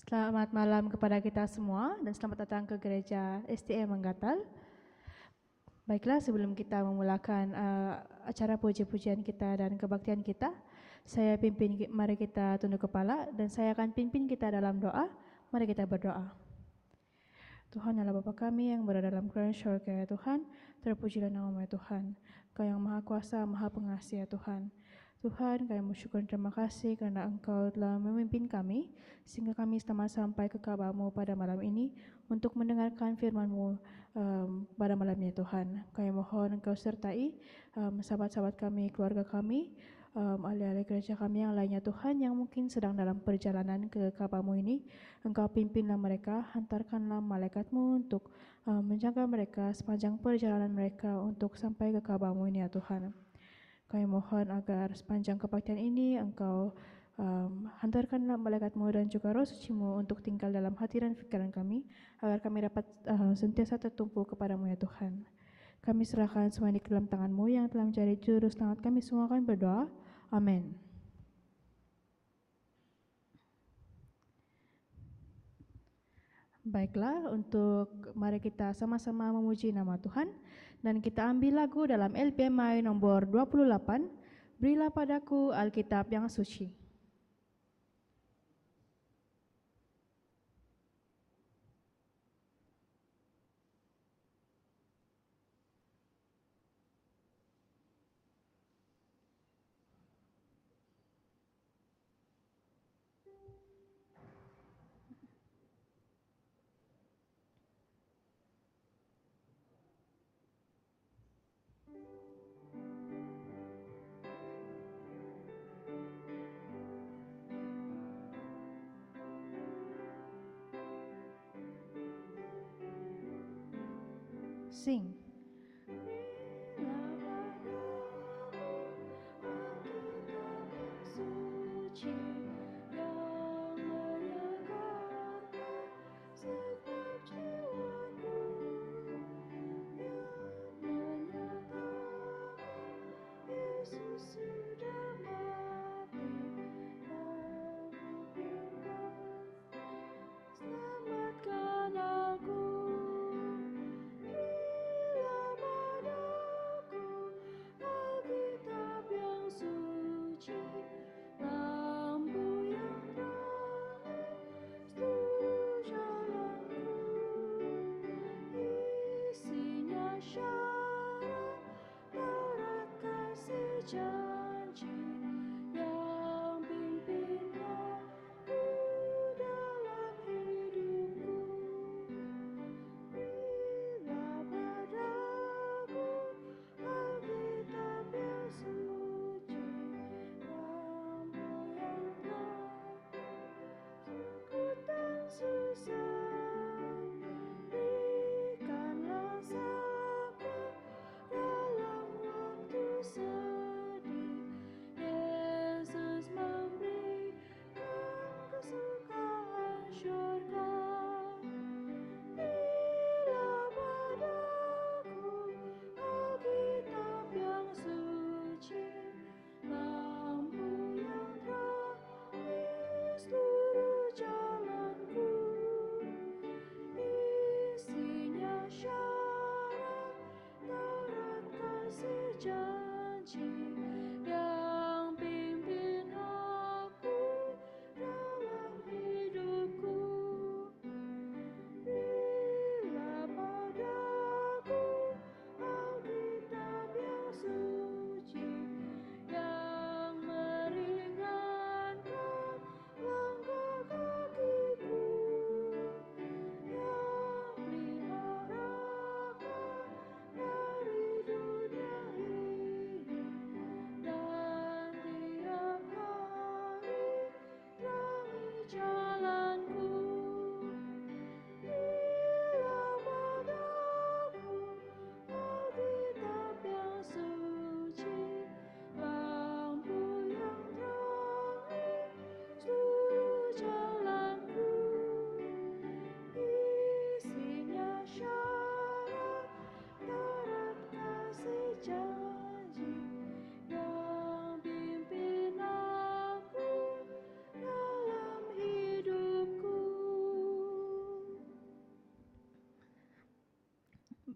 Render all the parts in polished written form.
Selamat malam kepada kita semua dan selamat datang ke gereja STM Manggatal. Baiklah, sebelum kita memulakan acara puji-pujian kita dan kebaktian kita, mari kita tunduk kepala dan saya akan pimpin kita dalam doa. Mari kita berdoa. Tuhan adalah Bapa kami yang berada dalam kerajaan syurga ya Tuhan, terpujilah nama-Mu ya Tuhan. Kau yang Maha Kuasa, Maha Pengasih ya Tuhan. Tuhan, kami bersyukur dan terima kasih karena Engkau telah memimpin kami sehingga kami selamat sampai ke kabar-Mu pada malam ini untuk mendengarkan firman-Mu pada malam ini Tuhan. Kami mohon Engkau sertai sahabat-sahabat kami, keluarga kami, ahli-ahli gereja kami yang lainnya Tuhan yang mungkin sedang dalam perjalanan ke kabar-Mu ini. Engkau pimpinlah mereka, hantarkanlah malaikat-Mu untuk menjaga mereka sepanjang perjalanan mereka untuk sampai ke kabar-Mu ini ya Tuhan. Kami mohon agar sepanjang kebaktian ini Engkau hantarkanlah malaikat-Mu dan juga roh suci-Mu untuk tinggal dalam hati dan pikiran kami, agar kami dapat sentiasa tertumpu kepada-Mu ya Tuhan. Kami serahkan semua ini ke dalam tangan-Mu yang telah menjadi juru selamat kami semua. Kami berdoa. Amin. Baiklah, mari kita sama-sama memuji nama Tuhan dan kita ambil lagu dalam LPMI nomor 28, Berilah Padaku Alkitab yang Suci. Sing. Lampu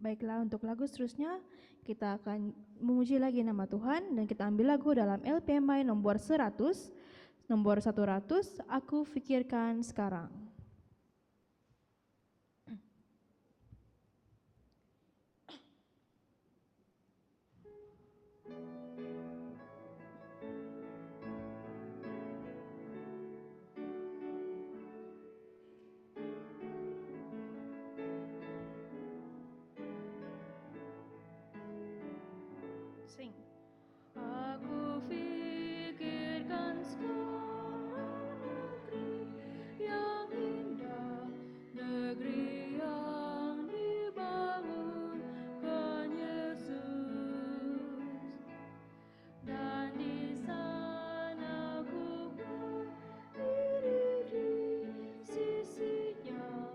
Baiklah, untuk lagu seterusnya kita akan memuji lagi nama Tuhan dan kita ambil lagu dalam LPMI nomor 100, nomor 100, Aku Fikirkan Sekarang. Sing. Aku fikirkan sekarang negeri yang indah, negeri yang dibangunkan Yesus, dan di sana ku berdiri di sisinya.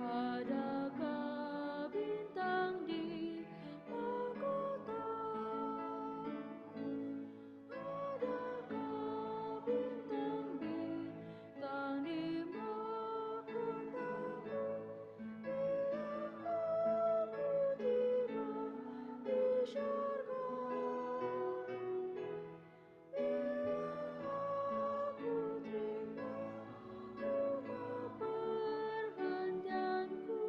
Adakah bintang di mahkota? Adakah bintang-bintang di mahkotamu? Bila aku tiba di syurga, bila aku terima rumah pergantianku,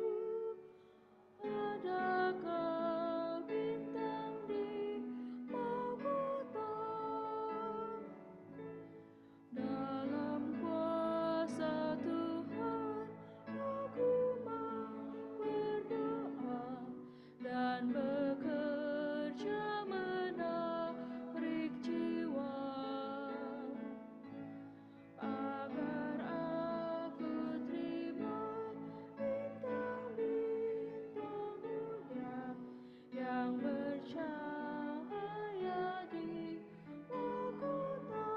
adakah bintang di mahkota? Dalam kuasa Tuhan aku mau berdoa dan bekerja menarik jiwa, agar aku terima bintang-bintang mulia yang bercahaya di mahkota.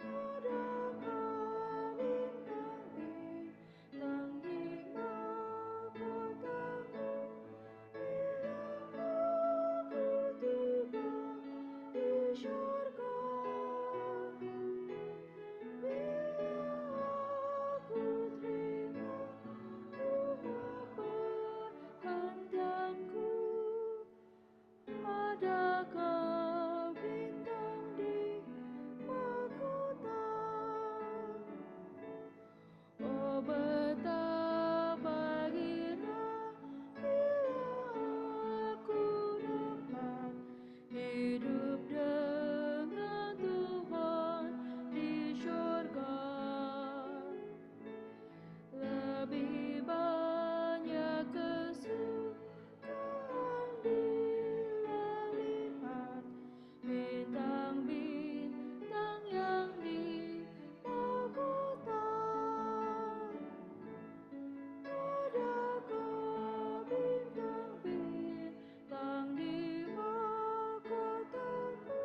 Adakah bintang-bintang di mahkotamu? Bila aku tiba di syurga, bila aku terima rumah pergantianku, adakah bintang di mahkota? Oh, betapa gila bila aku dapat hidup dengan Tuhan di syurga. Lebih banyak kesukaan bila lihat bintang-bintang yang di mahkota. Adakah bintang-bintang di mahkotamu?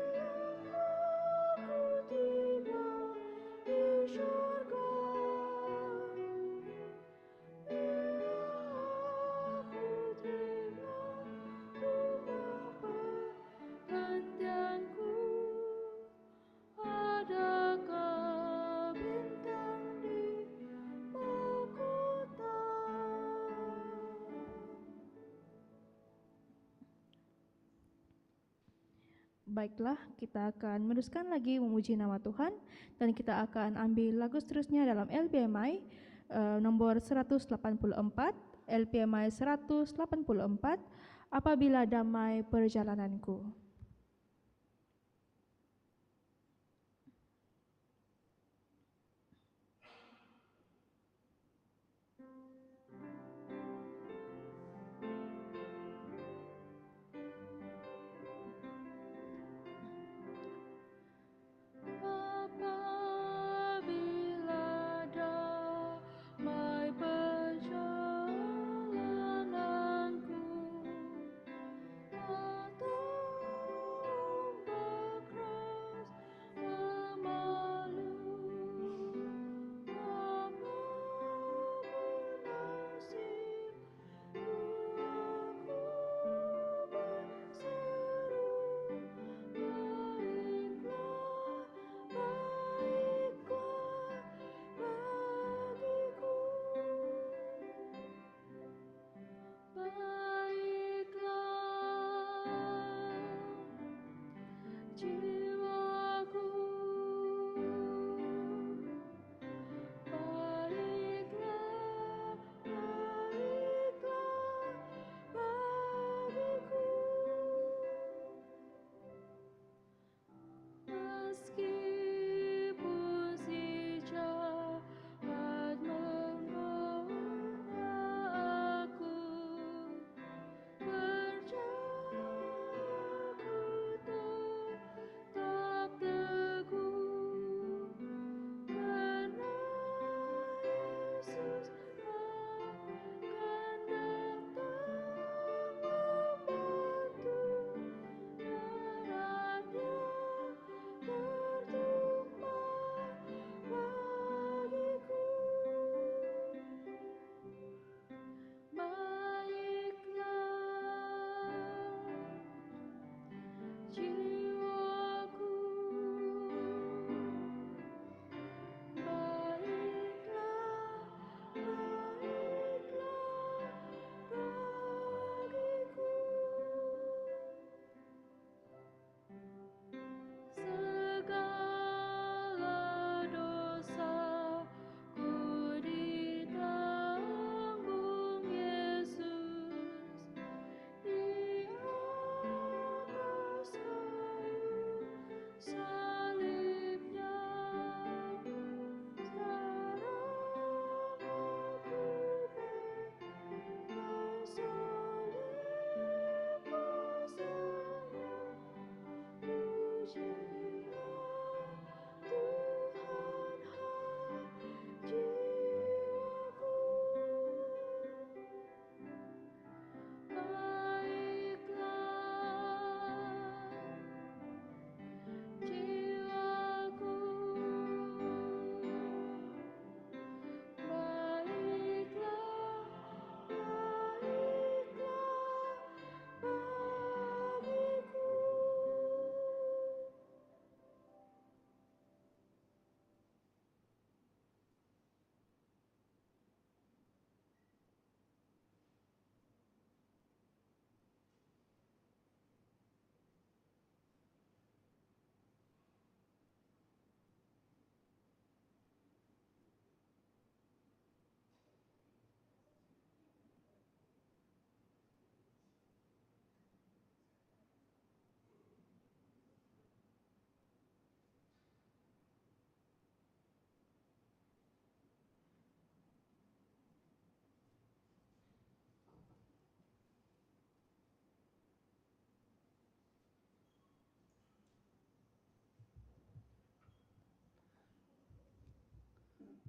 Bila aku tiba di syurga, bila aku terima rumah pergantianku, adakah bintang di mahkota? Baiklah, kita akan meneruskan lagi memuji nama Tuhan dan kita akan ambil lagu seterusnya dalam LPMI nomor 184, LPMI 184, Apabila Damai Perjalananku. Apabila damai perjalananku,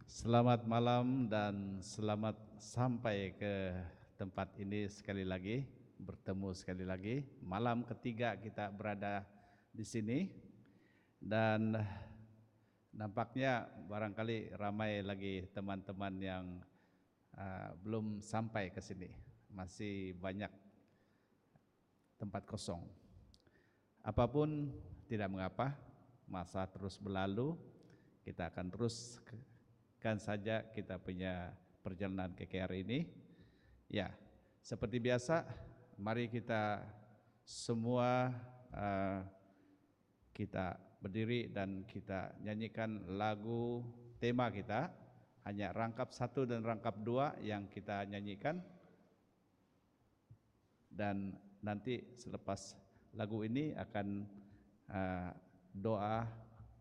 Selamat malam dan selamat sampai ke tempat ini sekali lagi, bertemu sekali lagi. Malam ketiga kita berada di sini dan nampaknya barangkali ramai lagi teman-teman yang belum sampai ke sini. Masih banyak tempat kosong. Apapun tidak mengapa, masa terus berlalu, kita akan teruskan saja kita punya perjalanan KKR ini. Ya, seperti biasa, mari kita semua kita berdiri dan kita nyanyikan lagu tema kita. Hanya rangkap 1 dan rangkap 2 yang kita nyanyikan. Dan nanti selepas lagu ini akan doa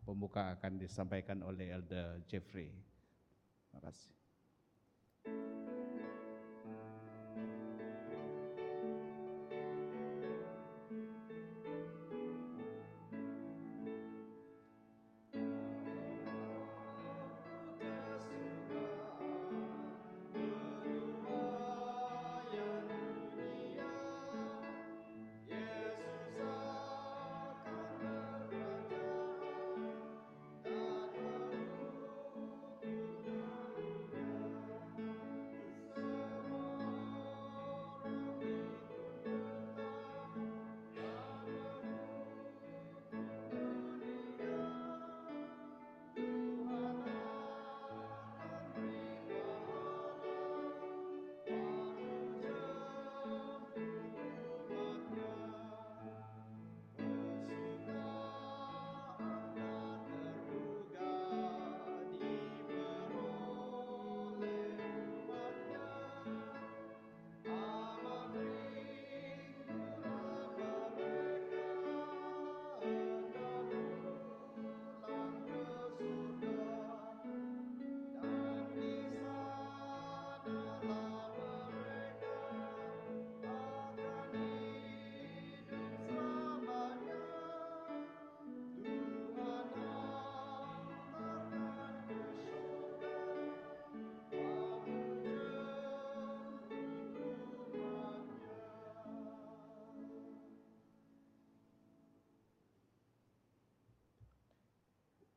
pembuka akan disampaikan oleh Elder Jeffrey. Terima kasih.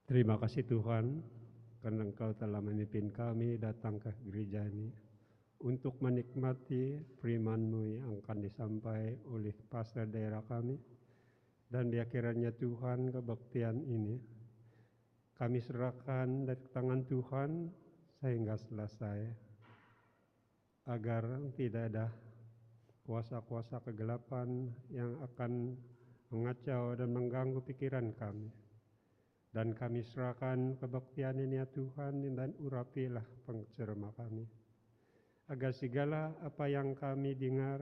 Terima kasih Tuhan, karena Engkau telah memimpin kami datang ke gereja ini untuk menikmati firman-Mu yang akan disampaikan oleh pastor daerah kami. Dan biar kiranya Tuhan kebaktian ini kami serahkan dari tangan Tuhan sehingga selesai, agar tidak ada kuasa-kuasa kegelapan yang akan mengacau dan mengganggu pikiran kami. Dan kami serahkan kebaktian ini ya Tuhan, dan urapilah pencerma kami, agar segala apa yang kami dengar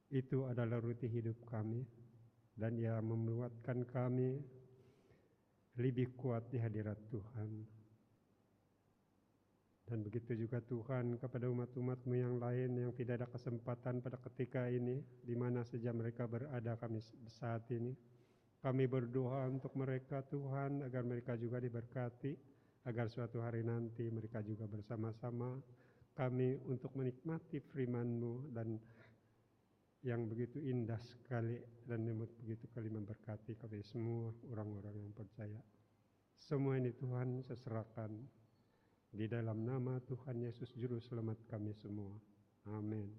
itu adalah ruti hidup kami, dan ia membuatkan kami lebih kuat di hadirat Tuhan. Dan begitu juga Tuhan kepada umat-umat-Mu yang lain yang tidak ada kesempatan pada ketika ini, di mana saja mereka berada kami saat ini. Kami berdoa untuk mereka Tuhan, agar mereka juga diberkati, agar suatu hari nanti mereka juga bersama-sama kami untuk menikmati firman-Mu dan yang begitu indah sekali dan begitu kali memberkati kami semua orang-orang yang percaya. Semua ini Tuhan saya serahkan di dalam nama Tuhan Yesus Juru Selamat kami semua. Amin.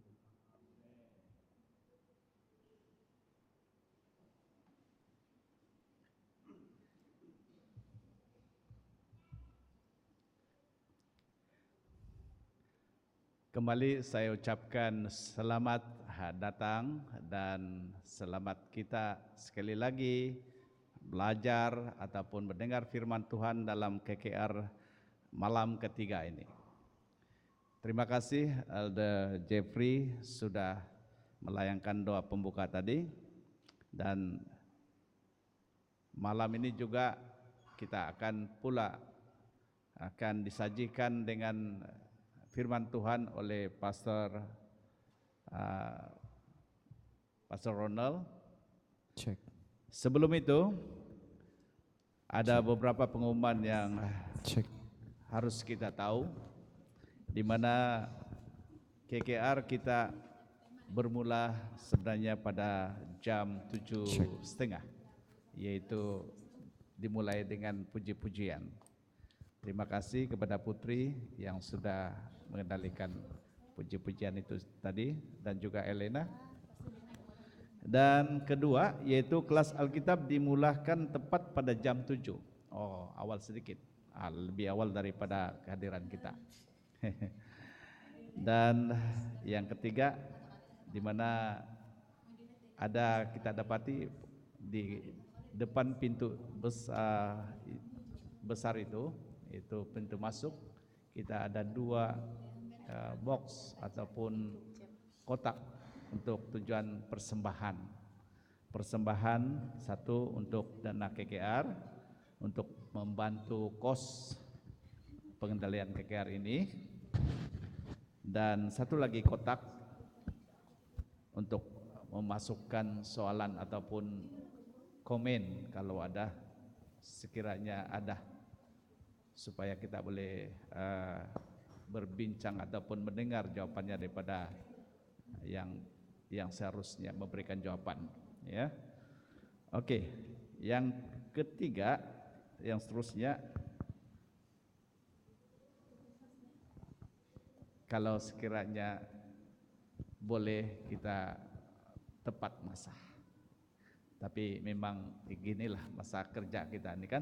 Kembali saya ucapkan selamat datang dan selamat kita sekali lagi belajar ataupun mendengar firman Tuhan dalam KKR malam ketiga ini. Terima kasih Elder Jeffrey sudah melayangkan doa pembuka tadi, dan malam ini juga kita akan disajikan dengan firman Tuhan oleh Pastor Ronald. Cek. Sebelum itu ada beberapa pengumuman yang harus kita tahu di mana KKR kita bermula sebenarnya pada jam 7.30, yaitu dimulai dengan puji-pujian. Terima kasih kepada Putri yang sudah mengendalikan puji-pujian itu tadi, dan juga Elena. Dan kedua yaitu kelas Alkitab dimulakan tepat pada jam 7. Oh, awal sedikit, lebih awal daripada kehadiran kita. Dan yang ketiga, di mana ada kita dapati di depan pintu besar itu pintu masuk, kita ada 2 box ataupun kotak untuk tujuan persembahan. Persembahan satu untuk dana KKR, untuk membantu kos pengendalian KKR ini, dan satu lagi kotak untuk memasukkan soalan ataupun komen kalau ada, sekiranya ada, supaya kita boleh berbincang ataupun mendengar jawabannya daripada yang seharusnya memberikan jawaban, ya. Oke, yang ketiga, yang seterusnya, kalau sekiranya boleh kita tepat masa. Tapi memang beginilah masa kerja kita ini kan.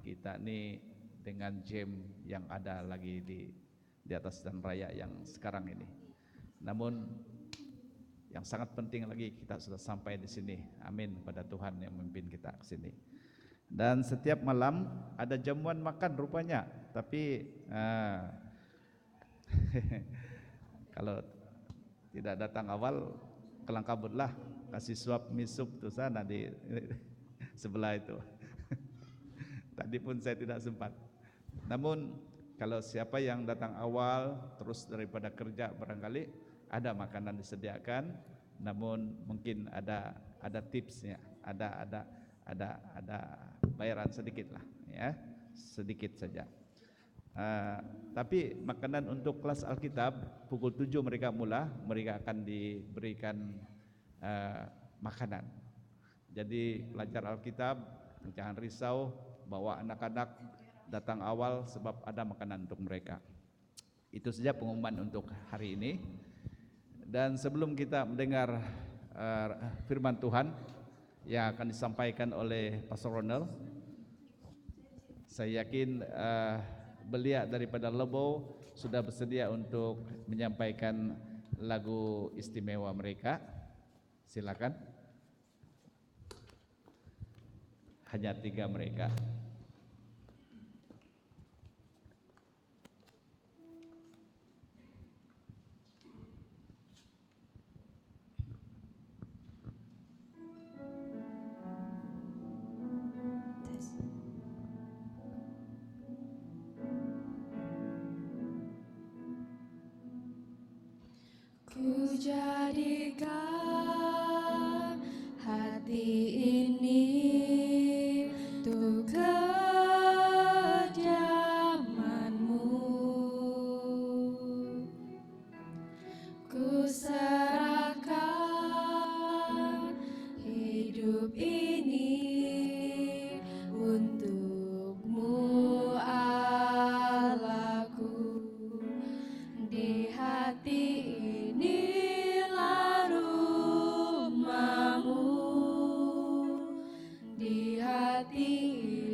Kita ini dengan jam yang ada lagi di atas jalan raya yang sekarang ini. Namun yang sangat penting lagi, kita sudah sampai di sini. Amin, pada Tuhan yang memimpin kita ke sini. Dan setiap malam ada jamuan makan rupanya. Tapi kalau tidak datang awal, kelang kabutlah, kasih suap misup tuh sana di sebelah itu. Tadi pun saya tidak sempat. Namun kalau siapa yang datang awal terus daripada kerja, barangkali ada makanan disediakan, namun mungkin ada tipsnya, ada bayaran sedikit lah, ya, sedikit saja. Tapi makanan untuk kelas Alkitab pukul 7 mereka akan diberikan makanan. Jadi pelajar Alkitab jangan risau, bawa anak-anak datang awal sebab ada makanan untuk mereka. Itu saja pengumuman untuk hari ini. Dan sebelum kita mendengar firman Tuhan yang akan disampaikan oleh Pastor Ronald, saya yakin belia daripada Lebo sudah bersedia untuk menyampaikan lagu istimewa mereka. Silakan. Hanya 3 mereka. Ku jadikan hati ini untuk kediaman-Mu. Ku serahkan hidup ini untuk-Mu, Allahku. Di hati inilah rumah-Mu, di hati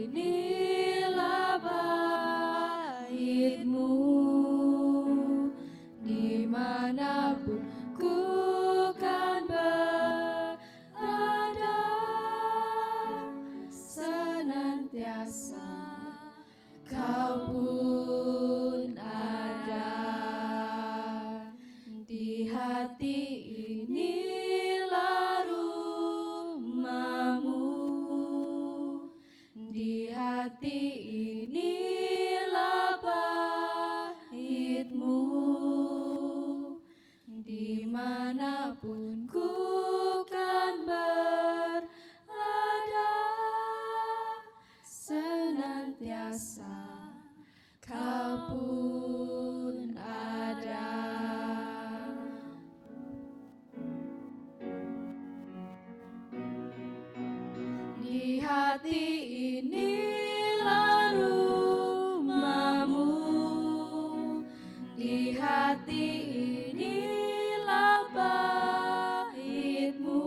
inilah bait-Mu, dimanapun ku kan berada, senantiasa Kau pun ada. Di hati inilah rumah-Mu, di hati inilah bait-Mu, dimanapun ku kan berada, senantiasa Kau hati inilah rumahmu, di hati inilah baitmu,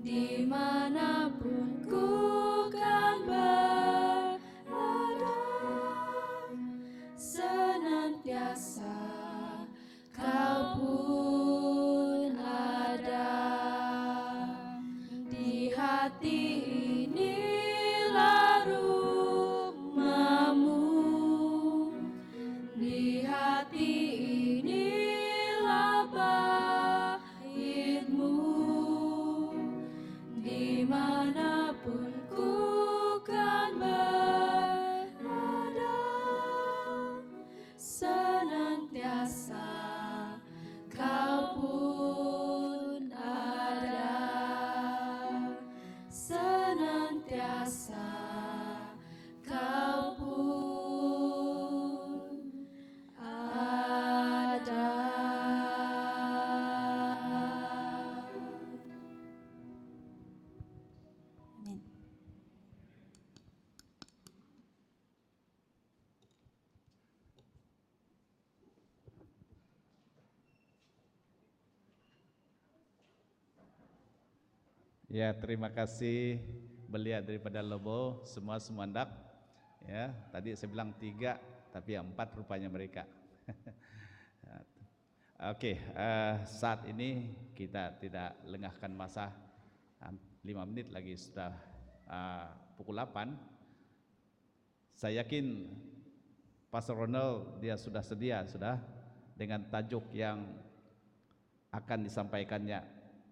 dimanapun ku kan berada, senantiasa kau pun ada. Di hati inilah rumahmu, di hati inilah baitmu, dimanapun ku kan berada, senantiasa kau pun ada, senantiasa kau pun ada. Amin. Ya, terima kasih belia daripada Lobo, semua semandak. Ya, tadi saya bilang 3, tapi 4 rupanya mereka. Oke, saat ini kita tidak lengahkan masa, 5 menit lagi sudah pukul 8. Saya yakin Pastor Ronald dia sudah sedia dengan tajuk yang akan disampaikannya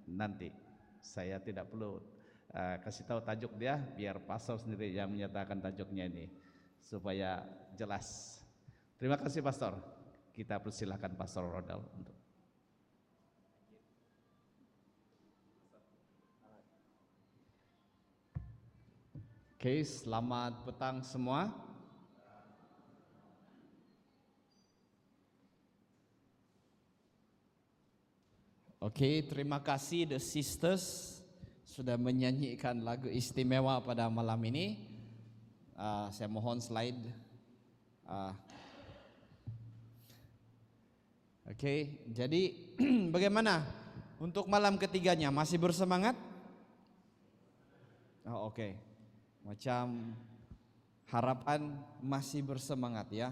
nanti. Saya tidak perlu kasih tahu tajuk dia, biar pastor sendiri yang menyatakan tajuknya ini supaya jelas. Terima kasih pastor. Kita persilahkan Pastor Ronald untuk. Oke, selamat petang semua. Oke, terima kasih The Sisters sudah menyanyikan lagu istimewa pada malam ini. Saya mohon slide. Oke, jadi bagaimana untuk malam ketiganya? Masih bersemangat? Oh, oke. Macam harapan masih bersemangat ya.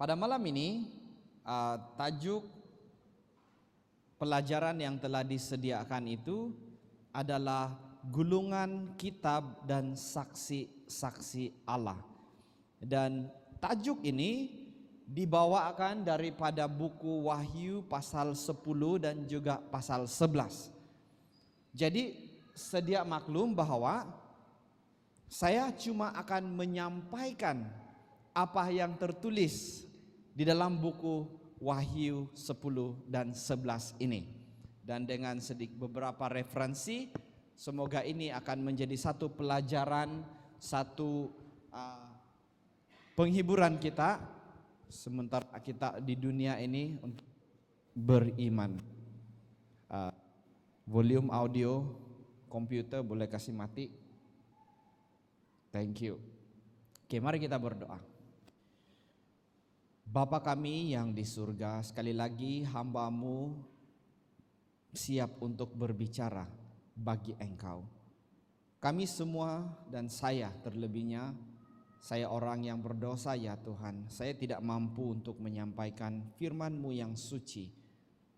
Pada malam ini tajuk pelajaran yang telah disediakan itu adalah gulungan kitab dan saksi-saksi Allah. Dan tajuk ini dibawakan daripada buku Wahyu pasal 10 dan juga pasal 11. Jadi sedia maklum bahwa saya cuma akan menyampaikan apa yang tertulis di dalam buku Wahyu 10 dan 11 ini. Dan dengan beberapa referensi, semoga ini akan menjadi satu pelajaran, satu penghiburan kita sementara kita di dunia ini untuk beriman. Volume audio komputer boleh kasih mati. Thank you. Oke, mari kita berdoa. Bapa kami yang di surga, sekali lagi hamba-Mu siap untuk berbicara bagi Engkau. Kami semua dan saya terlebihnya, saya orang yang berdosa ya Tuhan. Saya tidak mampu untuk menyampaikan firman-Mu yang suci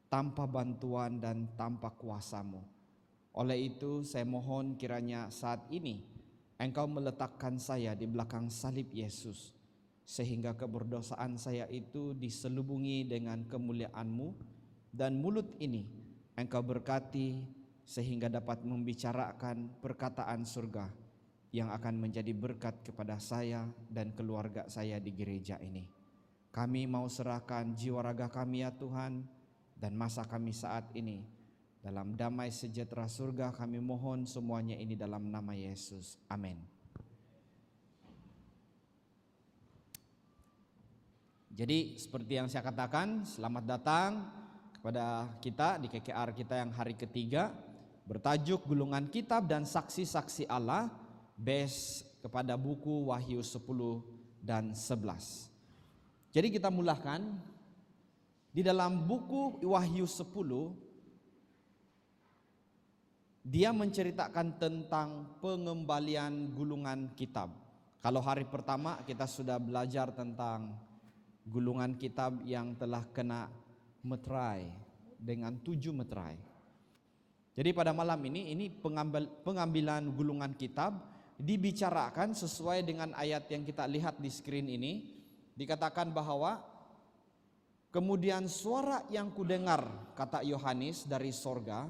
tanpa bantuan dan tanpa kuasa-Mu. Oleh itu saya mohon kiranya saat ini Engkau meletakkan saya di belakang salib Yesus, sehingga keberdosaan saya itu diselubungi dengan kemuliaan-Mu, dan mulut ini Engkau berkati sehingga dapat membicarakan perkataan surga yang akan menjadi berkat kepada saya dan keluarga saya di gereja ini. Kami mau serahkan jiwa raga kami ya Tuhan, dan masa kami saat ini dalam damai sejahtera surga. Kami mohon semuanya ini dalam nama Yesus, amin. Jadi seperti yang saya katakan, selamat datang kepada kita di KKR kita yang hari ketiga. bertajuk Gulungan Kitab dan Saksi-saksi Allah, base kepada buku Wahyu 10 dan 11. Jadi kita mulakan di dalam buku Wahyu 10, dia menceritakan tentang pengembalian gulungan kitab. Kalau hari pertama kita sudah belajar tentang gulungan kitab yang telah kena meterai dengan 7 meterai. Jadi pada malam ini pengambilan gulungan kitab dibicarakan sesuai dengan ayat yang kita lihat di screen ini. Dikatakan bahwa kemudian suara yang kudengar, kata Yohanes, dari sorga.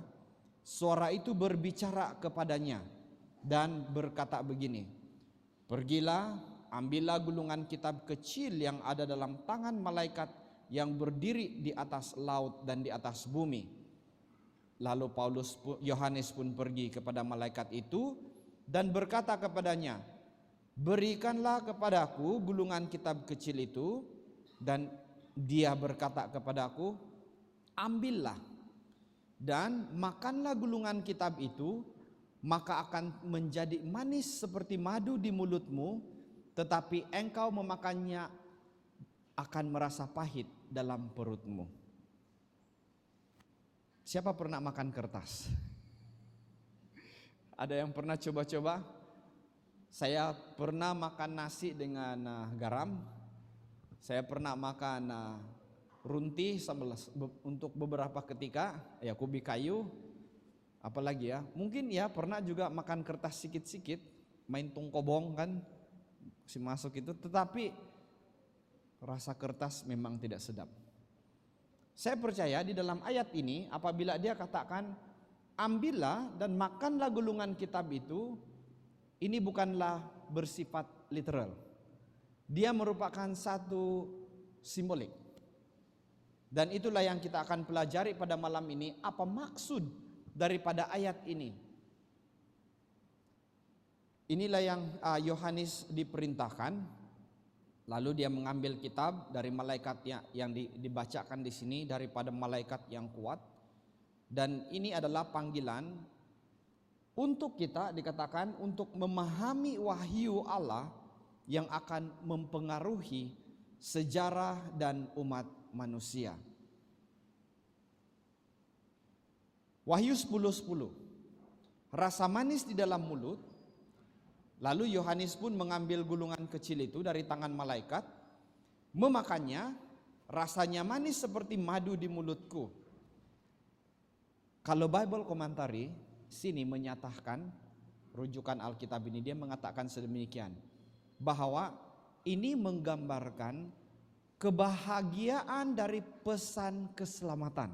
Suara itu berbicara kepadanya dan berkata begini, pergilah, ambillah gulungan kitab kecil yang ada dalam tangan malaikat yang berdiri di atas laut dan di atas bumi. Lalu Yohanes pun pergi kepada malaikat itu dan berkata kepadanya, berikanlah kepadaku gulungan kitab kecil itu. Dan dia berkata kepadaku, ambillah dan makanlah gulungan kitab itu, maka akan menjadi manis seperti madu di mulutmu, tetapi engkau memakannya akan merasa pahit dalam perutmu. Siapa pernah makan kertas? Ada yang pernah coba-coba? Saya pernah makan nasi dengan garam. Saya pernah makan runti untuk beberapa ketika, ya kubi kayu. Apalagi ya, mungkin ya pernah juga makan kertas sikit-sikit, main tungkobong kan, si masuk itu. Tetapi rasa kertas memang tidak sedap. Saya percaya di dalam ayat ini apabila dia katakan ambillah dan makanlah gulungan kitab itu, ini bukanlah bersifat literal. Dia merupakan satu simbolik. Dan itulah yang kita akan pelajari pada malam ini, apa maksud daripada ayat ini. Inilah yang Yohanes diperintahkan. Lalu dia mengambil kitab dari malaikat yang dibacakan di sini daripada malaikat yang kuat. Dan ini adalah panggilan untuk kita, dikatakan untuk memahami wahyu Allah yang akan mempengaruhi sejarah dan umat manusia. Wahyu 10:10. Rasa manis di dalam mulut. Lalu Yohanes pun mengambil gulungan kecil itu dari tangan malaikat, memakannya, rasanya manis seperti madu di mulutku. Kalau Bible Commentary sini menyatakan, rujukan Alkitab ini dia mengatakan sedemikian, bahwa ini menggambarkan kebahagiaan dari pesan keselamatan.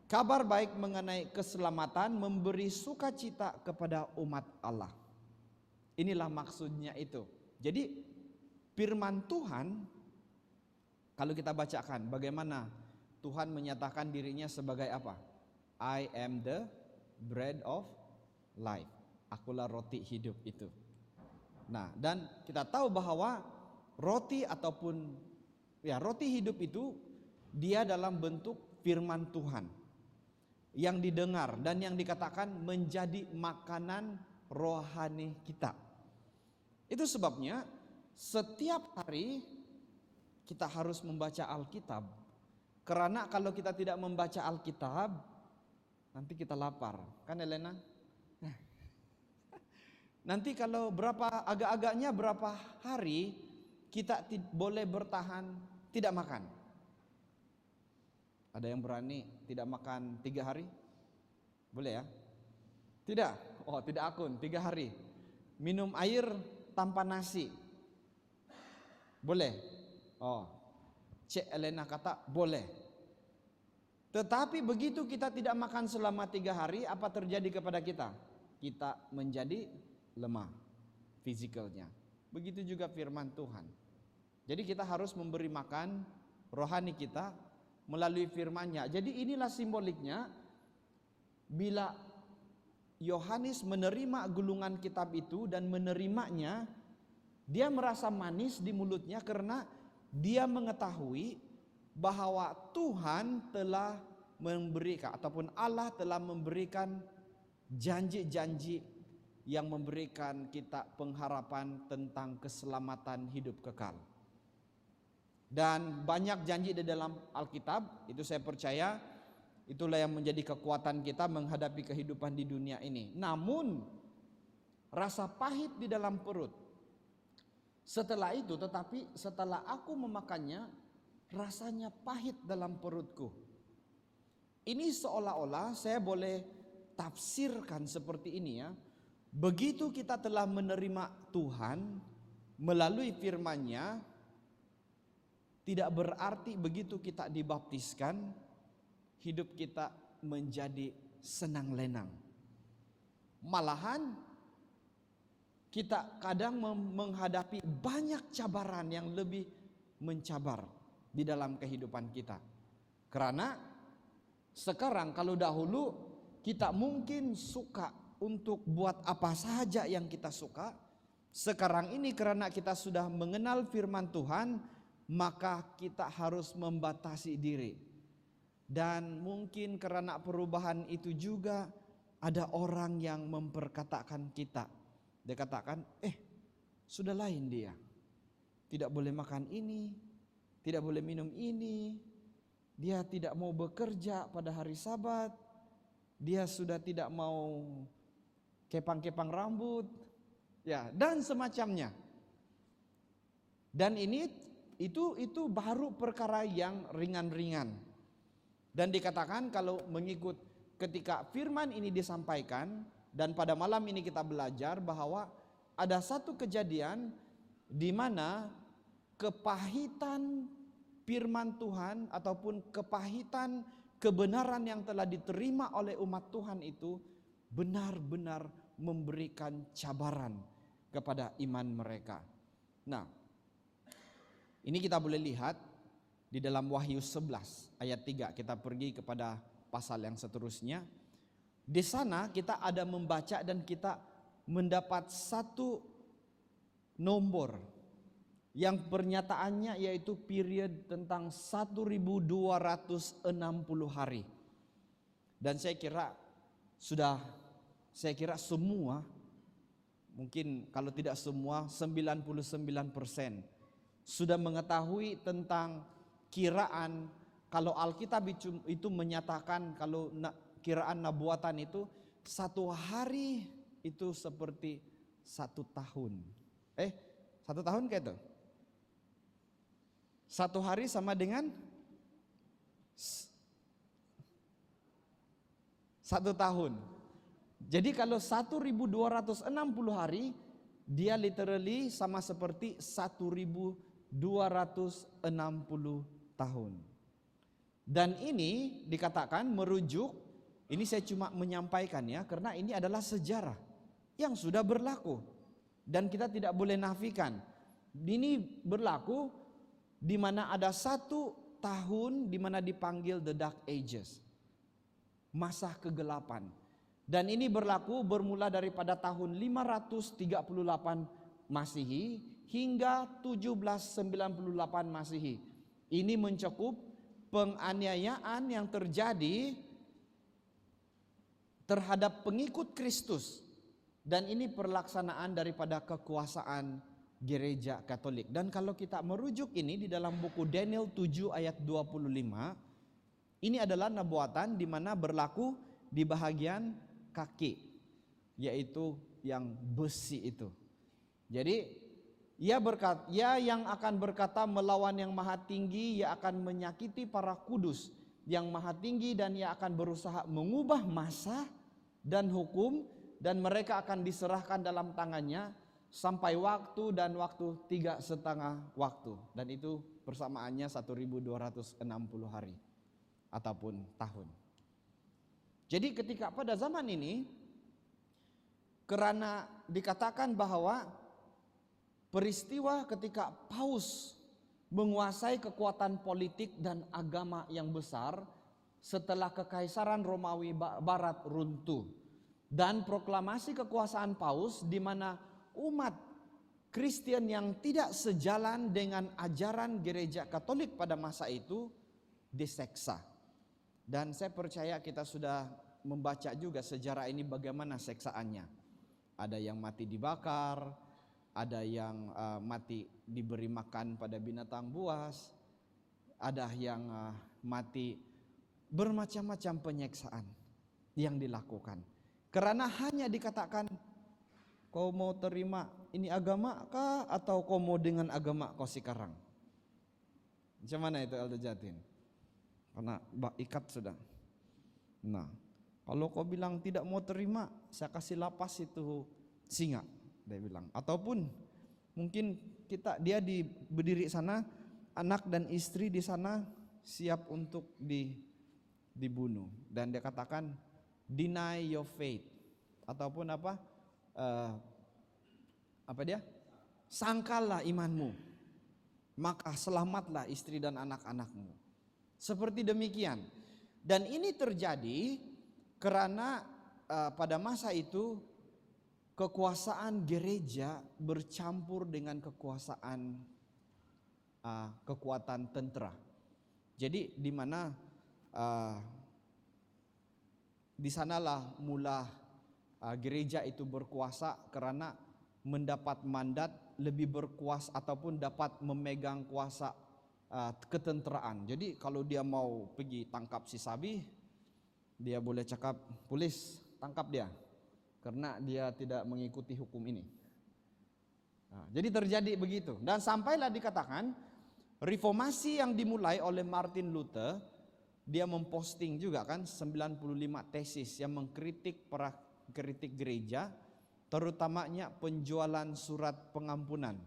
Kabar baik mengenai keselamatan memberi sukacita kepada umat Allah. Inilah maksudnya itu. Jadi firman Tuhan, kalau kita bacakan bagaimana Tuhan menyatakan dirinya sebagai apa? I am the bread of life. Akulah roti hidup itu. Nah, dan kita tahu bahwa roti ataupun roti hidup itu dia dalam bentuk firman Tuhan yang didengar dan yang dikatakan menjadi makanan rohani kita. Itu sebabnya setiap hari kita harus membaca Alkitab. Karena kalau kita tidak membaca Alkitab, nanti kita lapar. Kan Elena? Nanti kalau agak-agaknya berapa hari kita boleh bertahan tidak makan. Ada yang berani tidak makan 3 hari? Boleh ya? Tidak? Oh, tidak akun 3 hari. Minum air tanpa nasi. Boleh? Oh, Cik Elena kata boleh. Tetapi begitu kita tidak makan selama 3 hari, apa terjadi kepada kita? Kita menjadi lemah fisikalnya. Begitu juga firman Tuhan. Jadi kita harus memberi makan rohani kita melalui firman-Nya. Jadi inilah simboliknya bila Yohanes menerima gulungan kitab itu dan menerimanya, dia merasa manis di mulutnya karena dia mengetahui bahwa Tuhan telah memberikan ataupun Allah telah memberikan janji-janji yang memberikan kita pengharapan tentang keselamatan hidup kekal. Dan banyak janji di dalam Alkitab, itu saya percaya itulah yang menjadi kekuatan kita menghadapi kehidupan di dunia ini. Namun rasa pahit di dalam perut setelah itu, tetapi setelah aku memakannya rasanya pahit dalam perutku. Ini seolah-olah saya boleh tafsirkan seperti ini ya. Begitu kita telah menerima Tuhan melalui firman-Nya, tidak berarti begitu kita dibaptiskan hidup kita menjadi senang lenang. Malahan kita kadang menghadapi banyak cabaran yang lebih mencabar di dalam kehidupan kita. Karena sekarang kalau dahulu kita mungkin suka untuk buat apa saja yang kita suka, sekarang ini karena kita sudah mengenal firman Tuhan, maka kita harus membatasi diri. Dan mungkin karena perubahan itu juga ada orang yang memperkatakan kita. Dia katakan, sudah lain dia. Tidak boleh makan ini, tidak boleh minum ini. Dia tidak mau bekerja pada hari Sabat. Dia sudah tidak mau kepang-kepang rambut. Ya, dan semacamnya. Dan itu baru perkara yang ringan-ringan. Dan dikatakan kalau mengikut ketika firman ini disampaikan, dan pada malam ini kita belajar bahwa ada satu kejadian di mana kepahitan firman Tuhan ataupun kepahitan kebenaran yang telah diterima oleh umat Tuhan itu benar-benar memberikan cabaran kepada iman mereka. Nah, ini kita boleh lihat di dalam Wahyu 11 ayat 3. Kita pergi kepada pasal yang seterusnya. Di sana kita ada membaca dan kita mendapat satu nomor yang pernyataannya yaitu period tentang 1260 hari. Dan saya kira semua, mungkin kalau tidak semua 99% sudah mengetahui tentang kiraan. Kalau Alkitab itu menyatakan kalau kiraan nubuatan itu satu hari itu seperti satu tahun. Satu tahun kayak itu. Satu hari sama dengan satu tahun. Jadi kalau 1260 hari, dia literally sama seperti 1260 tahun. Dan ini dikatakan merujuk, ini saya cuma menyampaikan ya, karena ini adalah sejarah yang sudah berlaku dan kita tidak boleh nafikan. Ini berlaku di mana ada satu tahun di mana dipanggil the Dark Ages, masa kegelapan. Dan ini berlaku bermula daripada tahun 538 Masehi hingga 1798 Masehi. Ini mencakup penganiayaan yang terjadi terhadap pengikut Kristus. Dan ini perlaksanaan daripada kekuasaan gereja Katolik. Dan kalau kita merujuk ini di dalam buku Daniel 7 ayat 25, ini adalah nubuatan di mana berlaku di bahagian kaki, yaitu yang besi itu. Jadi ia yang akan berkata melawan yang maha tinggi, ia akan menyakiti para kudus yang maha tinggi, dan ia akan berusaha mengubah masa dan hukum, dan mereka akan diserahkan dalam tangannya sampai waktu dan waktu 3,5 waktu. Dan itu persamaannya 1260 hari ataupun tahun. Jadi ketika pada zaman ini, karena dikatakan bahwa peristiwa ketika Paus menguasai kekuatan politik dan agama yang besar setelah Kekaisaran Romawi Barat runtuh, dan proklamasi kekuasaan Paus di mana umat Kristen yang tidak sejalan dengan ajaran gereja Katolik pada masa itu diseksa. Dan saya percaya kita sudah membaca juga sejarah ini bagaimana seksaannya. Ada yang mati dibakar, ada yang mati diberi makan pada binatang buas, ada yang mati, bermacam-macam penyiksaan yang dilakukan. Karena hanya dikatakan, kau mau terima ini agama kah atau kau mau dengan agama kau sekarang? Macam mana itu Elder Jatin? Karena ikat sudah. Nah, kalau kau bilang tidak mau terima, saya kasih lapas itu singa, dia bilang. Ataupun mungkin dia berdiri sana, anak dan istri di sana siap untuk dibunuh. Dan dia katakan, deny your faith. Ataupun apa dia? Sangkallah imanmu, maka selamatlah istri dan anak-anakmu. Seperti demikian. Dan ini terjadi karena pada masa itu kekuasaan gereja bercampur dengan kekuatan tentara. Jadi di mana di sanalah mula gereja itu berkuasa karena mendapat mandat lebih berkuasa ataupun dapat memegang kuasa ketenteraan. Jadi kalau dia mau pergi tangkap si sabi, dia boleh cakap, polis tangkap dia karena dia tidak mengikuti hukum ini. Jadi terjadi begitu. Dan sampailah dikatakan reformasi yang dimulai oleh Martin Luther, dia memposting juga kan 95 tesis yang mengkritik gereja, terutamanya penjualan surat pengampunan.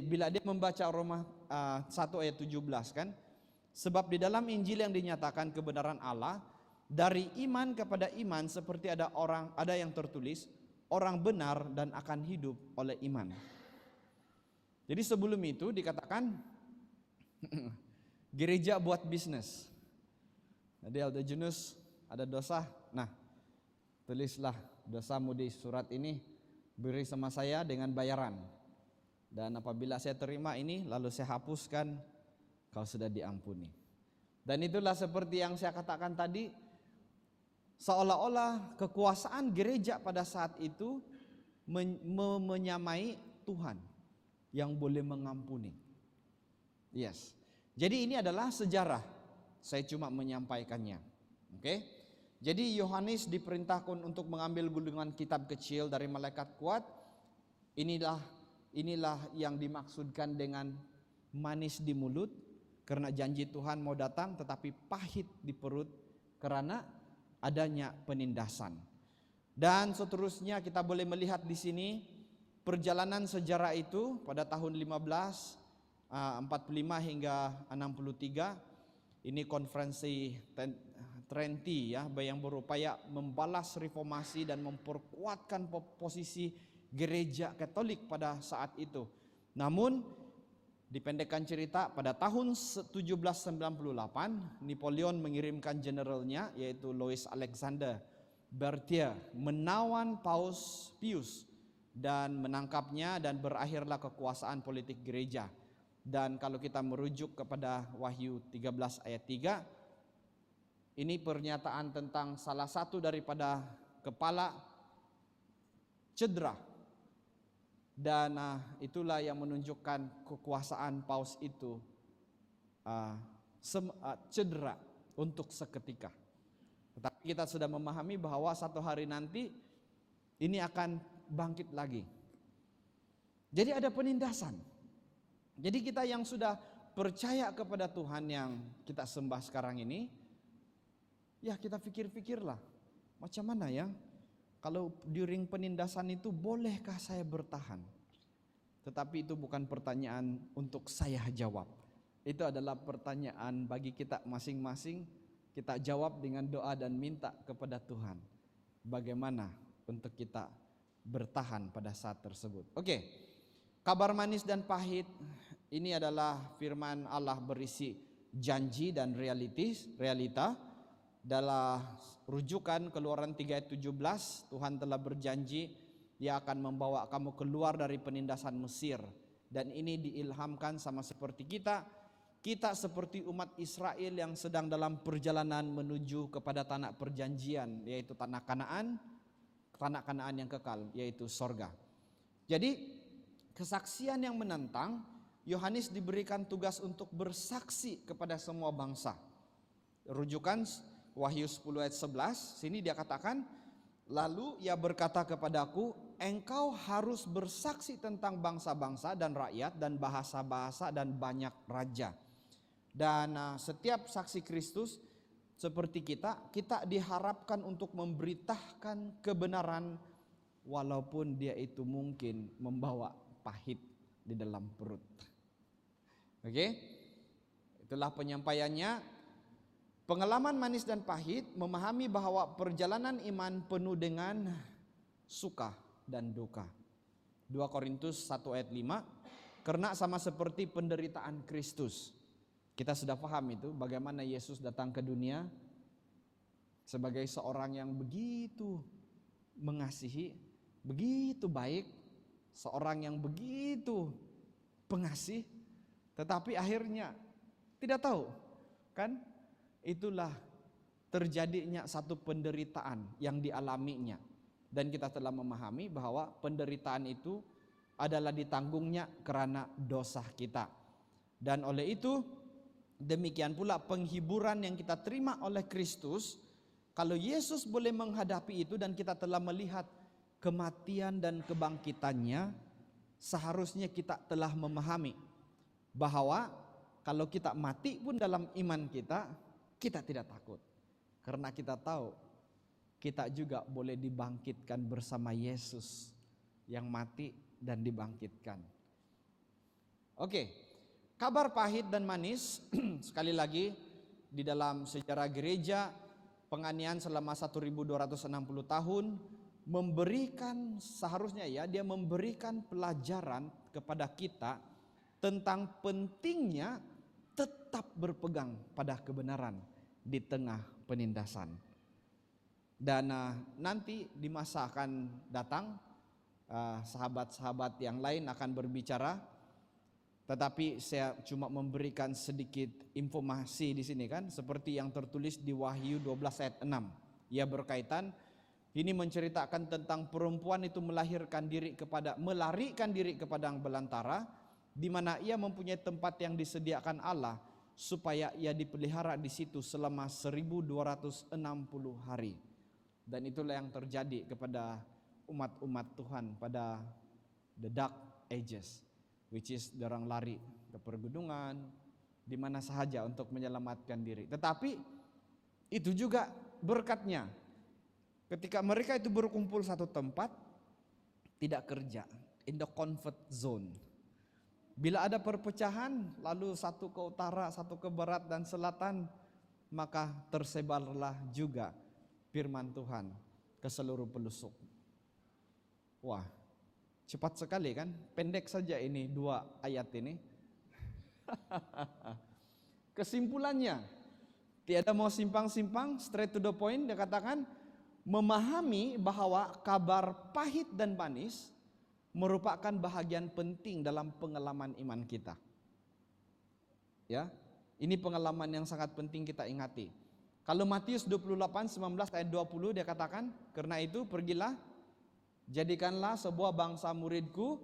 Bila dia membaca Roma 1 ayat 17 kan, sebab di dalam Injil yang dinyatakan kebenaran Allah, dari iman kepada iman seperti ada yang tertulis, orang benar dan akan hidup oleh iman. Jadi sebelum itu dikatakan gereja buat bisnis. Jadi Elder Junus ada dosa, nah tulislah dosamu di surat ini, beri sama saya dengan bayaran. Dan apabila saya terima ini, lalu saya hapuskan, kau sudah diampuni. Dan itulah seperti yang saya katakan tadi, seolah-olah kekuasaan gereja pada saat itu menyamai Tuhan yang boleh mengampuni. Yes. Jadi ini adalah sejarah. Saya cuma menyampaikannya. Oke? Jadi Yohanes diperintahkan untuk mengambil gulungan kitab kecil dari malaikat kuat. Inilah yang dimaksudkan dengan manis di mulut, karena janji Tuhan mau datang, tetapi pahit di perut karena adanya penindasan. Dan seterusnya kita boleh melihat di sini perjalanan sejarah itu pada tahun 1545 hingga 63. Ini konferensi Trenti ya, yang berupaya membalas reformasi dan memperkuatkan posisi gereja Katolik pada saat itu. Namun dipendekkan cerita, pada tahun 1798 Napoleon mengirimkan generalnya yaitu Louis Alexander Berthier menawan Paus Pius dan menangkapnya, dan berakhirlah kekuasaan politik gereja. Dan kalau kita merujuk kepada Wahyu 13 ayat 3, ini pernyataan tentang salah satu daripada kepala cedera. Dan itulah yang menunjukkan kekuasaan paus itu cedera untuk seketika. Tetapi kita sudah memahami bahwa satu hari nanti ini akan bangkit lagi. Jadi ada penindasan. Jadi kita yang sudah percaya kepada Tuhan yang kita sembah sekarang ini, ya kita pikir-pikirlah, macam mana ya kalau during penindasan itu bolehkah saya bertahan? Tetapi itu bukan pertanyaan untuk saya jawab. Itu adalah pertanyaan bagi kita masing-masing. Kita jawab dengan doa dan minta kepada Tuhan bagaimana untuk kita bertahan pada saat tersebut. Oke, kabar manis dan pahit ini adalah firman Allah berisi janji dan realita. Dalam rujukan Keluaran 3 ayat 17, Tuhan telah berjanji Dia akan membawa kamu keluar dari penindasan Mesir. Dan ini diilhamkan sama seperti kita, Kita seperti umat Israel yang sedang dalam perjalanan menuju kepada tanah perjanjian, yaitu tanah Kanaan yang kekal, yaitu sorga. Jadi kesaksian yang menantang, Yohanes diberikan tugas untuk bersaksi kepada semua bangsa. Rujukan Wahyu 10 ayat 11, sini dia katakan, lalu ia berkata kepadaku, engkau harus bersaksi tentang bangsa-bangsa dan rakyat dan bahasa-bahasa dan banyak raja. Dan setiap saksi Kristus seperti kita diharapkan untuk memberitakan kebenaran walaupun dia itu mungkin membawa pahit di dalam perut. Oke? Itulah penyampaiannya. Pengalaman manis dan pahit memahami bahwa perjalanan iman penuh dengan suka dan duka. 2 Korintus 1 ayat 5, karena sama seperti penderitaan Kristus. Kita sudah paham itu, bagaimana Yesus datang ke dunia sebagai seorang yang begitu mengasihi, begitu baik, seorang yang begitu pengasih, tetapi akhirnya tidak tahu, kan? Itulah terjadinya satu penderitaan yang dialaminya. Dan kita telah memahami bahwa penderitaan itu adalah ditanggungnya karena dosa kita. Dan oleh itu, demikian pula penghiburan yang kita terima oleh Kristus. Kalau Yesus boleh menghadapi itu dan kita telah melihat kematian dan kebangkitannya, seharusnya kita telah memahami bahwa kalau kita mati pun dalam iman kita tidak takut. Karena kita tahu kita juga boleh dibangkitkan bersama Yesus yang mati dan dibangkitkan. Oke, kabar pahit dan manis sekali lagi di dalam sejarah gereja, penganiayaan selama 1260 tahun memberikan, seharusnya ya, dia memberikan pelajaran kepada kita tentang pentingnya tetap berpegang pada kebenaran di tengah penindasan. Dan nanti di masa akan datang sahabat-sahabat yang lain akan berbicara, tetapi saya cuma memberikan sedikit informasi di sini, kan, seperti yang tertulis di Wahyu 12 ayat 6. Ia berkaitan, ini menceritakan tentang perempuan itu melarikan diri kepada yang belantara, di mana ia mempunyai tempat yang disediakan Allah supaya ia dipelihara di situ selama 1260 hari. Dan itulah yang terjadi kepada umat-umat Tuhan pada the dark ages, which is dorang lari ke pergunungan di mana sahaja untuk menyelamatkan diri. Tetapi itu juga berkatnya. Ketika mereka itu berkumpul satu tempat, tidak kerja, in the comfort zone. Bila ada perpecahan, lalu satu ke utara, satu ke barat dan selatan, maka tersebarlah juga firman Tuhan ke seluruh pelosok. Wah, cepat sekali kan? Pendek saja ini 2 ayat ini. Kesimpulannya, tiada mau simpang-simpang, straight to the point. Dia katakan, memahami bahwa kabar pahit dan manis merupakan bahagian penting dalam pengalaman iman kita. Ya, ini pengalaman yang sangat penting kita ingati. Kalau Matius 28, 19 ayat 20 dia katakan, karena itu pergilah, jadikanlah sebuah bangsa muridku,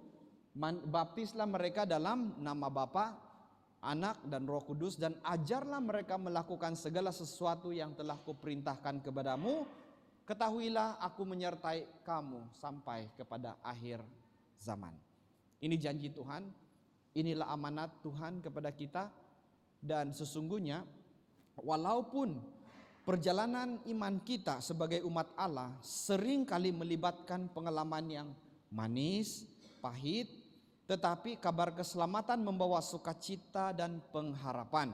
baptislah mereka dalam nama Bapa, Anak dan Roh Kudus, dan ajarlah mereka melakukan segala sesuatu yang telah kuperintahkan kepadamu. Ketahuilah aku menyertai kamu sampai kepada akhir zaman. Ini janji Tuhan, inilah amanat Tuhan kepada kita. Dan sesungguhnya walaupun perjalanan iman kita sebagai umat Allah sering kali melibatkan pengalaman yang manis, pahit, tetapi kabar keselamatan membawa sukacita dan pengharapan.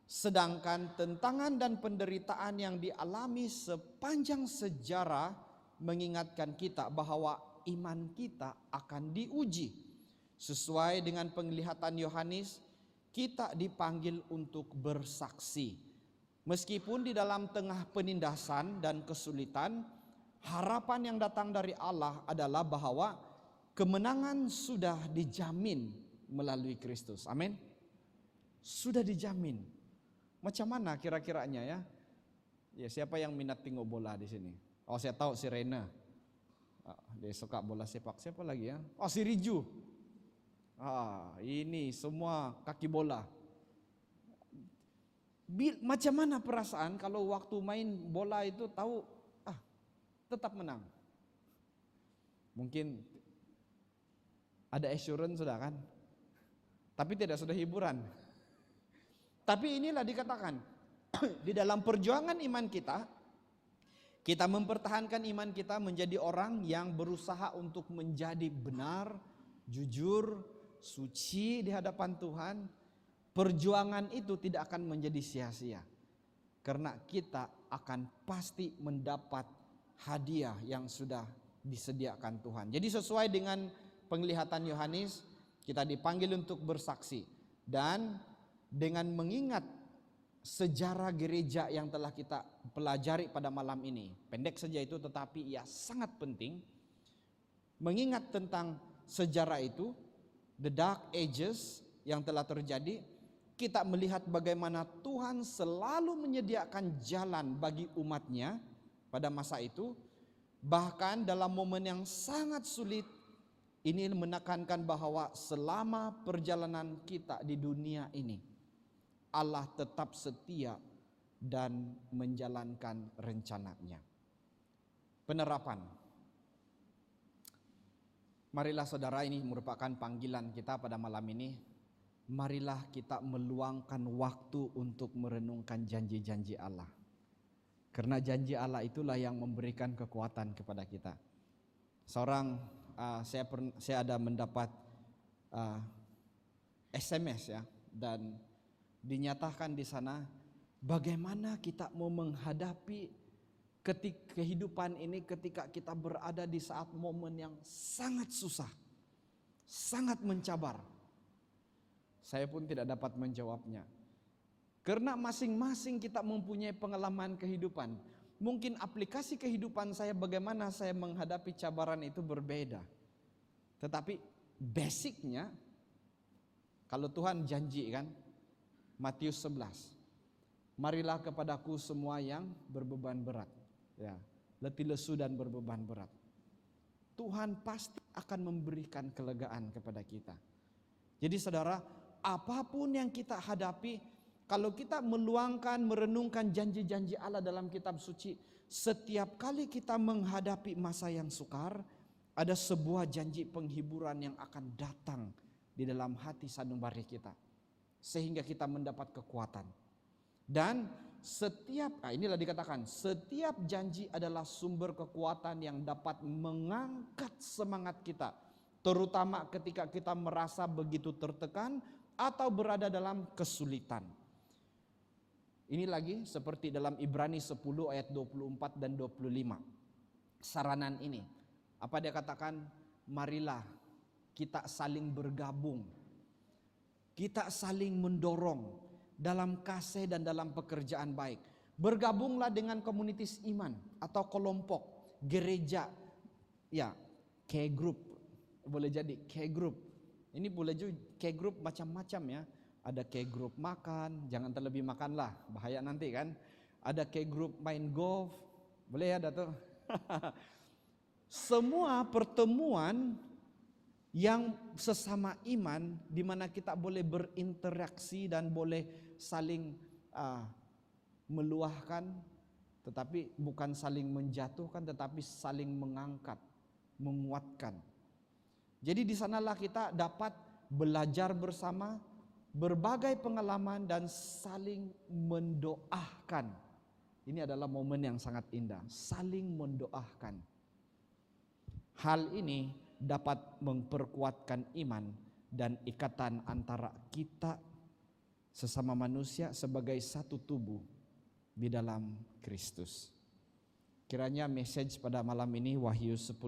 Sedangkan tentangan dan penderitaan yang dialami sepanjang sejarah mengingatkan kita bahwa iman kita akan diuji. Sesuai dengan penglihatan Yohanes, kita dipanggil untuk bersaksi. Meskipun di dalam tengah penindasan dan kesulitan, harapan yang datang dari Allah adalah bahwa kemenangan sudah dijamin melalui Kristus. Amin. sudah dijamin. Macam mana kira-kiranya ya? Ya, siapa yang minat tengok bola di sini? Oh, saya tahu si Rena. Dia suka bola sepak. Siapa lagi ya? Oh, si Riju. Ini semua kaki bola. Macam mana perasaan kalau waktu main bola itu tahu tetap menang? Mungkin ada assurance sudah kan? Tapi tidak sudah hiburan. Tapi inilah dikatakan di dalam perjuangan iman kita mempertahankan iman kita menjadi orang yang berusaha untuk menjadi benar, jujur, suci di hadapan Tuhan. Perjuangan itu tidak akan menjadi sia-sia. Karena kita akan pasti mendapat hadiah yang sudah disediakan Tuhan. Jadi sesuai dengan penglihatan Yohanes, kita dipanggil untuk bersaksi. Dan dengan mengingat sejarah gereja yang telah kita pelajari pada malam ini, pendek saja itu tetapi ia sangat penting. Mengingat tentang sejarah itu, the dark ages yang telah terjadi, kita melihat bagaimana Tuhan selalu menyediakan jalan bagi umatnya pada masa itu. Bahkan dalam momen yang sangat sulit, ini menekankan bahwa selama perjalanan kita di dunia ini, Allah tetap setia dan menjalankan rencananya. Penerapan. Marilah saudara, ini merupakan panggilan kita pada malam ini. Marilah kita meluangkan waktu untuk merenungkan janji-janji Allah. Karena janji Allah itulah yang memberikan kekuatan kepada kita. Saya ada mendapat SMS ya, dan dinyatakan di sana bagaimana kita mau menghadapi kehidupan ini ketika kita berada di saat momen yang sangat susah, sangat mencabar. Saya pun tidak dapat menjawabnya. Karena masing-masing kita mempunyai pengalaman kehidupan. Mungkin aplikasi kehidupan saya bagaimana saya menghadapi cabaran itu berbeda. Tetapi basicnya, kalau Tuhan janji kan, Matius 11, marilah kepadaku semua yang berbeban berat, ya, letih lesu dan berbeban berat. Tuhan pasti akan memberikan kelegaan kepada kita. Jadi saudara, apapun yang kita hadapi, kalau kita meluangkan, merenungkan janji-janji Allah dalam kitab suci, setiap kali kita menghadapi masa yang sukar, ada sebuah janji penghiburan yang akan datang di dalam hati sanubari kita. Sehingga kita mendapat kekuatan. Dan inilah dikatakan, setiap janji adalah sumber kekuatan yang dapat mengangkat semangat kita. Terutama ketika kita merasa begitu tertekan atau berada dalam kesulitan. Ini lagi seperti dalam Ibrani 10 ayat 24 dan 25. Saranan ini, apa dia katakan? Marilah kita saling bergabung. Kita saling mendorong dalam kasih dan dalam pekerjaan baik. Bergabunglah dengan komunitas iman atau kelompok, gereja, ya, K-group, boleh jadi K-group. Ini boleh juga K-group macam-macam ya. Ada K-group makan, jangan terlebih makanlah, bahaya nanti kan. Ada K-group main golf, boleh ya Dato'. Semua pertemuan yang sesama iman, di mana kita boleh berinteraksi dan boleh saling meluahkan, tetapi bukan saling menjatuhkan, tetapi saling mengangkat, menguatkan. Jadi di sanalah kita dapat belajar bersama, berbagai pengalaman dan saling mendoakan. Ini adalah momen yang sangat indah, saling mendoakan. Hal ini dapat memperkuatkan iman dan ikatan antara kita sesama manusia sebagai satu tubuh di dalam Kristus. Kiranya message pada malam ini Wahyu 10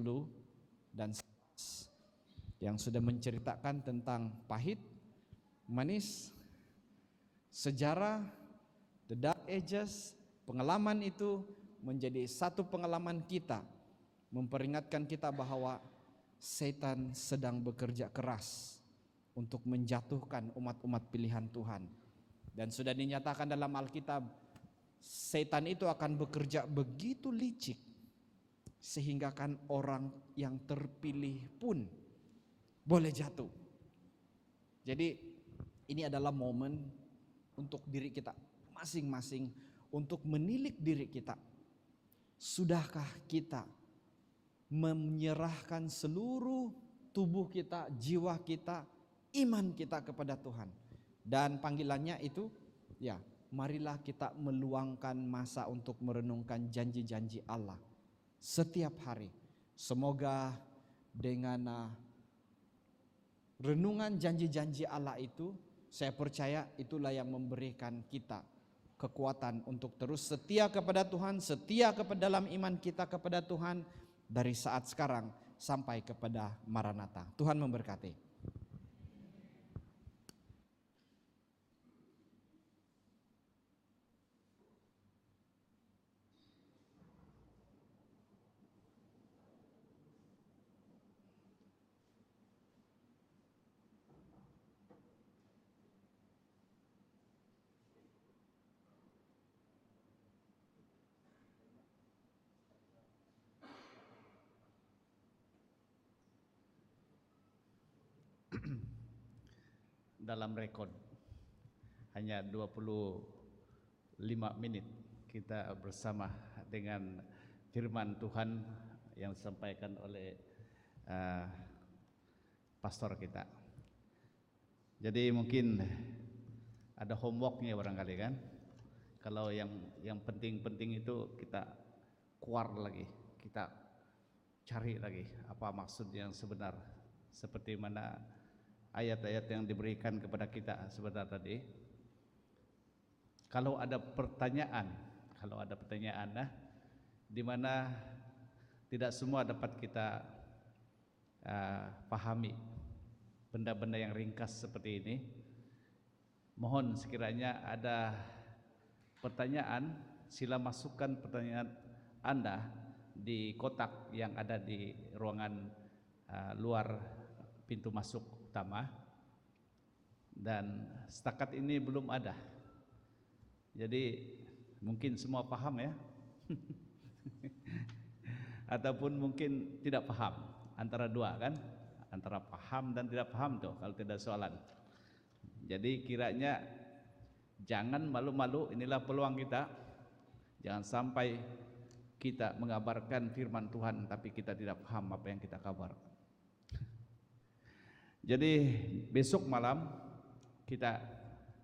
dan 11 yang sudah menceritakan tentang pahit, manis, sejarah, the dark ages, pengalaman itu menjadi satu pengalaman kita, memperingatkan kita bahwa setan sedang bekerja keras untuk menjatuhkan umat-umat pilihan Tuhan. Dan sudah dinyatakan dalam Alkitab, setan itu akan bekerja begitu licik sehingga kan orang yang terpilih pun boleh jatuh. Jadi ini adalah momen untuk diri kita masing-masing, untuk menilik diri kita. Sudahkah kita menyerahkan seluruh tubuh kita, jiwa kita, iman kita kepada Tuhan? Dan panggilannya itu, ya, marilah kita meluangkan masa untuk merenungkan janji-janji Allah setiap hari. Semoga dengan renungan janji-janji Allah itu, saya percaya itulah yang memberikan kita kekuatan untuk terus setia kepada Tuhan, setia kepada dalam iman kita kepada Tuhan dari saat sekarang sampai kepada Maranatha. Tuhan memberkati. Dalam rekod hanya 25 menit kita bersama dengan firman Tuhan yang disampaikan oleh pastor kita. Jadi mungkin ada homeworknya barangkali kan. Kalau yang penting-penting itu kita keluar lagi, kita cari lagi apa maksud yang sebenar, seperti mana ayat-ayat yang diberikan kepada kita sebentar tadi. Kalau ada pertanyaan di mana tidak semua dapat kita pahami benda-benda yang ringkas seperti ini, mohon sekiranya ada pertanyaan, sila masukkan pertanyaan Anda di kotak yang ada di ruangan luar pintu masuk utama. Dan setakat ini belum ada. Jadi mungkin semua paham ya. Ataupun mungkin tidak paham, antara dua kan, antara paham dan tidak paham tuh kalau tidak soalan. Jadi kiranya jangan malu-malu, inilah peluang kita. Jangan sampai kita mengabarkan firman Tuhan tapi kita tidak paham apa yang kita kabarkan. Jadi besok malam kita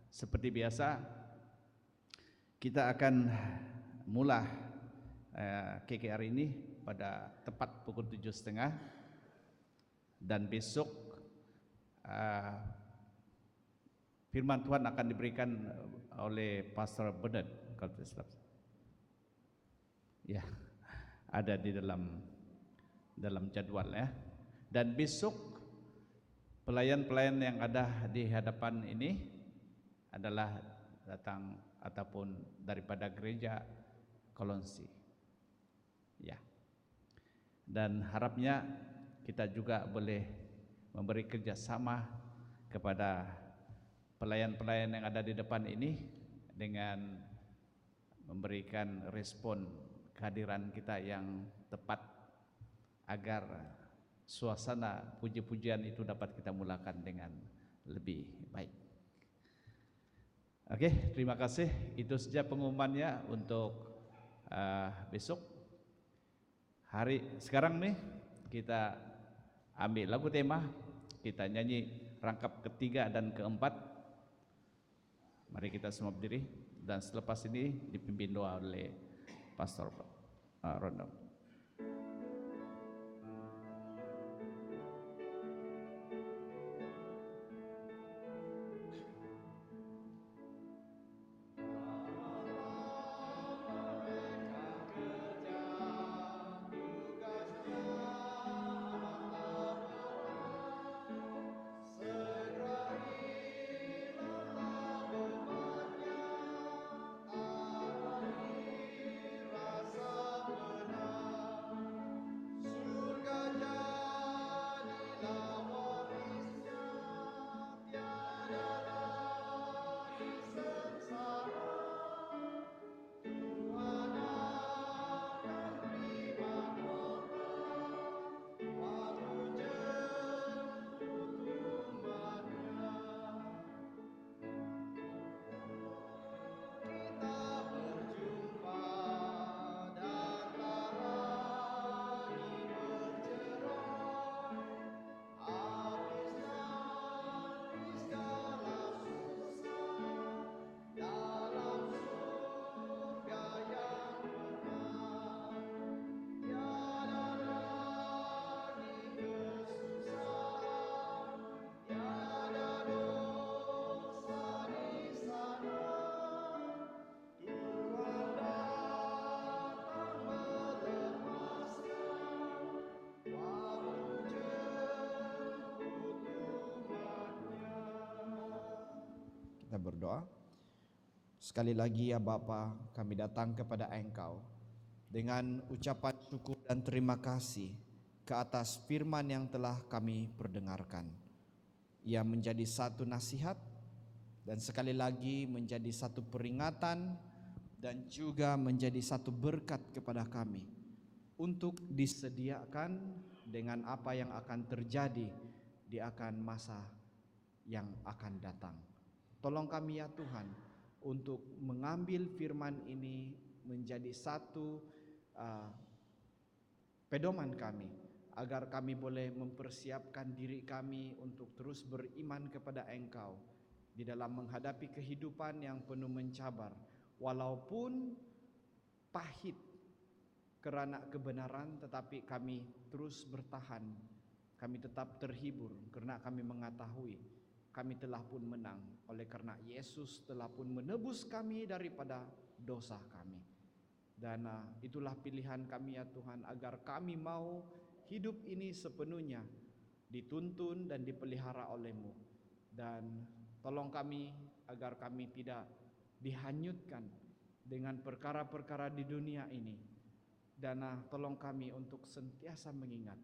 seperti biasa kita akan mulai KKR ini pada tepat pukul 7.30, dan besok firman Tuhan akan diberikan oleh Pastor Bernard kalau tidak salah. Ya, ada di dalam jadwal ya. Dan besok pelayan-pelayan yang ada di hadapan ini adalah datang ataupun daripada gereja Kolonsi. Ya. Dan harapnya kita juga boleh memberi kerjasama kepada pelayan-pelayan yang ada di depan ini dengan memberikan respon kehadiran kita yang tepat agar suasana puji-pujian itu dapat kita mulakan dengan lebih baik. Oke, terima kasih. Itu saja pengumumannya untuk besok. Sekarang nih kita ambil lagu tema, kita nyanyi rangkap ketiga dan keempat. Mari kita semua berdiri, dan selepas ini dipimpin doa oleh Pastor Rondo. Rasa benar berdoa. Sekali lagi ya Bapa, kami datang kepada Engkau dengan ucapan syukur dan terima kasih ke atas firman yang telah kami perdengarkan. Ia menjadi satu nasihat dan sekali lagi menjadi satu peringatan dan juga menjadi satu berkat kepada kami untuk disediakan dengan apa yang akan terjadi di akan masa yang akan datang. Tolong kami ya Tuhan untuk mengambil firman ini menjadi satu pedoman kami, agar kami boleh mempersiapkan diri kami untuk terus beriman kepada Engkau di dalam menghadapi kehidupan yang penuh mencabar, walaupun pahit kerana kebenaran, tetapi kami terus bertahan, kami tetap terhibur karena kami mengetahui kami telah pun menang oleh karena Yesus telah pun menebus kami daripada dosa kami. Dan itulah pilihan kami ya Tuhan, agar kami mau hidup ini sepenuhnya dituntun dan dipelihara oleh-Mu. Dan tolong kami agar kami tidak dihanyutkan dengan perkara-perkara di dunia ini. Dan tolong kami untuk sentiasa mengingat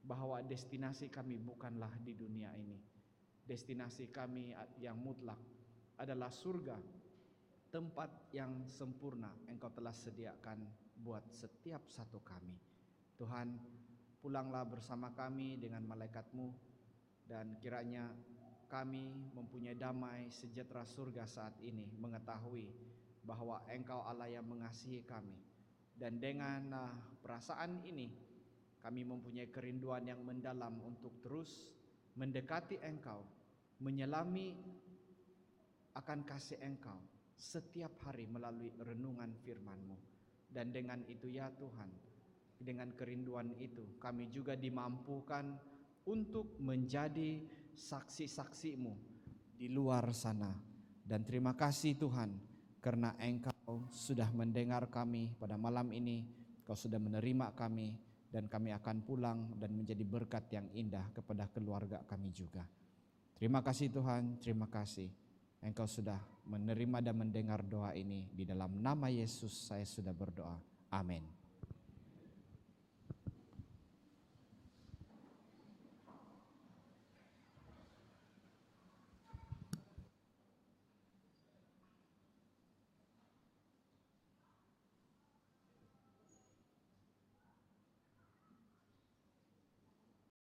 bahwa destinasi kami bukanlah di dunia ini. Destinasi kami yang mutlak adalah surga, tempat yang sempurna Engkau telah sediakan buat setiap satu kami. Tuhan, pulanglah bersama kami dengan malaikat-Mu, dan kiranya kami mempunyai damai sejahtera surga saat ini, mengetahui bahwa Engkau Allah yang mengasihi kami. Dan dengan perasaan ini kami mempunyai kerinduan yang mendalam untuk terus mendekati Engkau, menyelami akan kasih Engkau setiap hari melalui renungan firman-Mu. Dan dengan itu ya Tuhan, dengan kerinduan itu kami juga dimampukan untuk menjadi saksi-saksi-Mu di luar sana. Dan terima kasih Tuhan, karena Engkau sudah mendengar kami pada malam ini, Kau sudah menerima kami, dan kami akan pulang dan menjadi berkat yang indah kepada keluarga kami juga. Terima kasih Tuhan, terima kasih. Engkau sudah menerima dan mendengar doa ini. Di dalam nama Yesus saya sudah berdoa. Amin.